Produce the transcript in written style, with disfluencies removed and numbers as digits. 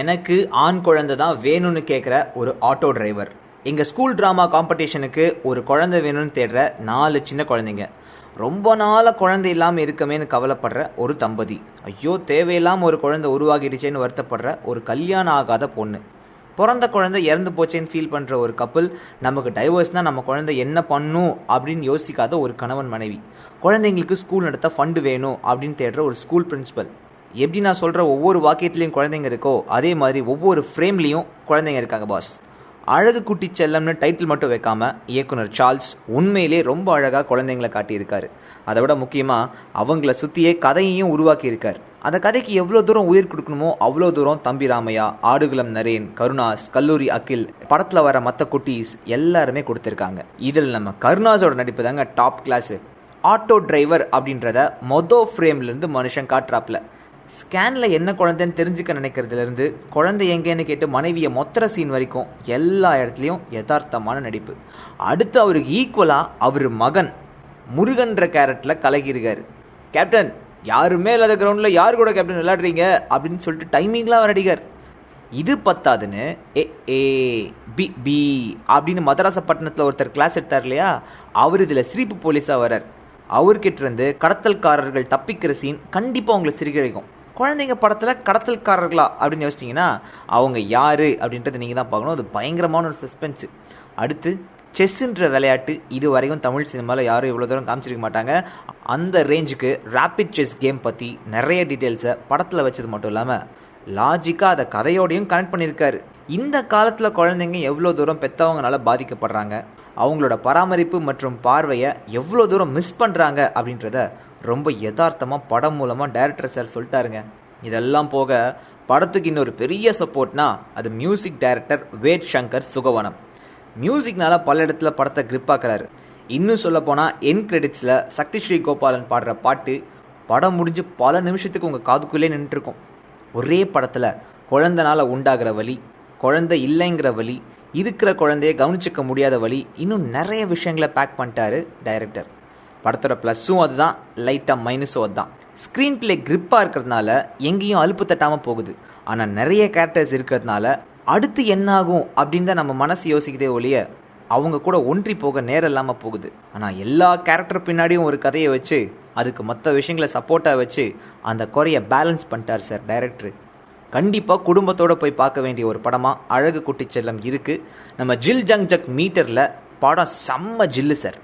எனக்கு ஆண் குழந்தை தான் வேணும்னு கேட்குற ஒரு ஆட்டோ டிரைவர். எங்கள் ஸ்கூல் ட்ராமா காம்படிஷனுக்கு ஒரு குழந்தை வேணும்னு தேடுற 4 சின்ன குழந்தைங்க. ரொம்ப நாளாக குழந்தை இல்லாமல் இருக்கமேன்னு கவலைப்படுற ஒரு தம்பதி. ஐயோ, தேவையில்லாமல் ஒரு குழந்தை உருவாகிடுச்சேன்னு வருத்தப்படுற ஒரு கல்யாணம் ஆகாத பொண்ணு. பிறந்த குழந்தை இறந்து போச்சேன்னு ஃபீல் பண்ணுற ஒரு கப்பல். நமக்கு டைவர்ஸ்னால் நம்ம குழந்தை என்ன பண்ணும் அப்படின்னு யோசிக்காத ஒரு கணவன் மனைவி. குழந்தைங்களுக்கு ஸ்கூல் நடத்த ஃபண்டு வேணும் அப்படின்னு தேடுற ஒரு ஸ்கூல் பிரின்சிபல். எப்படி நான் சொல்கிற ஒவ்வொரு வாக்கியத்துலேயும் குழந்தைங்க இருக்கோ அதே மாதிரி ஒவ்வொரு ஃப்ரேம்லேயும் குழந்தைங்க இருக்காங்க பாஸ். அழகு குட்டி செல்லம்னு டைட்டில் மட்டும் வைக்காம இயக்குனர் சார்ல்ஸ் உண்மையிலே ரொம்ப அழகாக குழந்தைங்களை காட்டியிருக்காரு. அதை விட முக்கியமாக அவங்கள சுற்றியே கதையையும் உருவாக்கியிருக்கார். அந்த கதைக்கு எவ்வளோ தூரம் உயிர் கொடுக்கணுமோ அவ்வளோ தூரம் தம்பி ராமையா, ஆடுகுளம் நரேன், கருணாஸ், கல்லூரி அகில், படத்தில் வர மற்ற குட்டீஸ் எல்லாருமே கொடுத்துருக்காங்க. இதில் நம்ம கருணாஸோட நடிப்பு தாங்க டாப் கிளாஸு. ஆட்டோ டிரைவர் அப்படின்றத ஃப்ரேம்லேருந்து மனுஷன் காட்டுறாப்புல. ஸ்கேனில் என்ன குழந்தைன்னு தெரிஞ்சுக்க நினைக்கிறதுலேருந்து குழந்தை எங்கேன்னு கேட்டு மனைவியை மொத்தர சீன் வரைக்கும் எல்லா இடத்துலையும் யதார்த்தமான நடிப்பு. அடுத்து அவருக்கு ஈக்குவலாக அவர் மகன் முருகன்ற கேரக்டரில் கலகியிருக்காரு. கேப்டன், யாருமே இல்லாத கிரவுண்டில் யார் கூட கேப்டன் விளையாடுறீங்க அப்படின்னு சொல்லிட்டு டைமிங்லாம் நடிகர். இது பத்தாதுன்னு பி அப்படின்னு மதராசப்பட்டினத்தில் ஒருத்தர் கிளாஸ் எடுத்தார் இல்லையா, அவர் இதில் சிரிப்பு போலீஸாக வரார். அவர்கிட்ட இருந்து கடத்தல்காரர்கள் தப்பிக்கிற சீன் கண்டிப்பாக உங்களை சிரிக்க வைக்கும். குழந்தைங்க படத்தில் கடத்தல்காரர்களா அப்படின்னு யோசிச்சிங்கன்னா அவங்க யார் அப்படின்றது நீங்கள் தான் பார்க்கணும். அது பயங்கரமான ஒரு சஸ்பென்ஸு. அடுத்து செஸ்ஸுன்ற விளையாட்டு இது வரைக்கும் தமிழ் சினிமாவில் யாரும் இவ்வளோ தூரம் காமிச்சிருக்க மாட்டாங்க. அந்த ரேஞ்சுக்கு ரேபிட் செஸ் கேம் பற்றி நிறைய டீட்டெயில்ஸை படத்தில் வச்சது மட்டும் இல்லாமல் லாஜிக்காக அதை கதையோடையும் கனெக்ட் பண்ணியிருக்காரு. இந்த காலத்தில் குழந்தைங்க எவ்வளோ தூரம் பெற்றவங்களால பாதிக்கப்படுறாங்க, அவங்களோட பராமரிப்பு மற்றும் பார்வையை எவ்வளோ தூரம் மிஸ் பண்ணுறாங்க அப்படின்றத ரொம்ப யதார்த்தமாக படம் மூலமாக டைரக்டர் சார் சொல்லிட்டாருங்க. இதெல்லாம் போக படத்துக்கு இன்னொரு பெரிய சப்போர்ட்னா அது மியூசிக் டைரக்டர் வேட் சங்கர் சுகவனம். மியூசிக்னால பல இடத்துல படத்தை கிரிப்பாக்குறாரு. இன்னும் சொல்ல போனால் என் கிரெடிட்ஸில் சக்தி ஸ்ரீ கோபாலன் பாடுற பாட்டு படம் முடிஞ்சு பல நிமிஷத்துக்கு உங்கள் காதுக்குள்ளே நின்றுருக்கும். ஒரே படத்தில் குழந்தைனால உண்டாகிற வலி, குழந்தை இல்லைங்கிற வலி, இருக்கிற குழந்தைய கவனிச்சிக்க முடியாத வழி, இன்னும் நிறைய விஷயங்களை பேக் பண்ணிட்டாரு டைரக்டர். படத்தோட ப்ளஸ்ஸும் அதுதான், லைட்டாக மைனஸும் அதுதான். ஸ்க்ரீன் பிளே கிரிப்பாக இருக்கிறதுனால எங்கேயும் அலுப்பு தட்டாமல் போகுது. ஆனால் நிறைய கேரக்டர்ஸ் இருக்கிறதுனால அடுத்து என்ன ஆகும் அப்படின்னு தான் நம்ம மனசு யோசிக்கதே ஒழிய அவங்க கூட ஒன்றி போக நேரம் இல்லாமல் போகுது. ஆனால் எல்லா கேரக்டர் பின்னாடியும் ஒரு கதையை வச்சு அதுக்கு மற்ற விஷயங்களை சப்போர்ட்டாக வச்சு அந்த குறையை பேலன்ஸ் பண்ணிட்டார் சார் டைரக்டர். கண்டிப்பாக குடும்பத்தோடு போய் பார்க்க வேண்டிய ஒரு படமாக அழகு குட்டி செல்லம் இருக்குது. நம்ம ஜில் ஜங் ஜக் மீட்டரில் படம் செம்ம ஜில்லு சார்.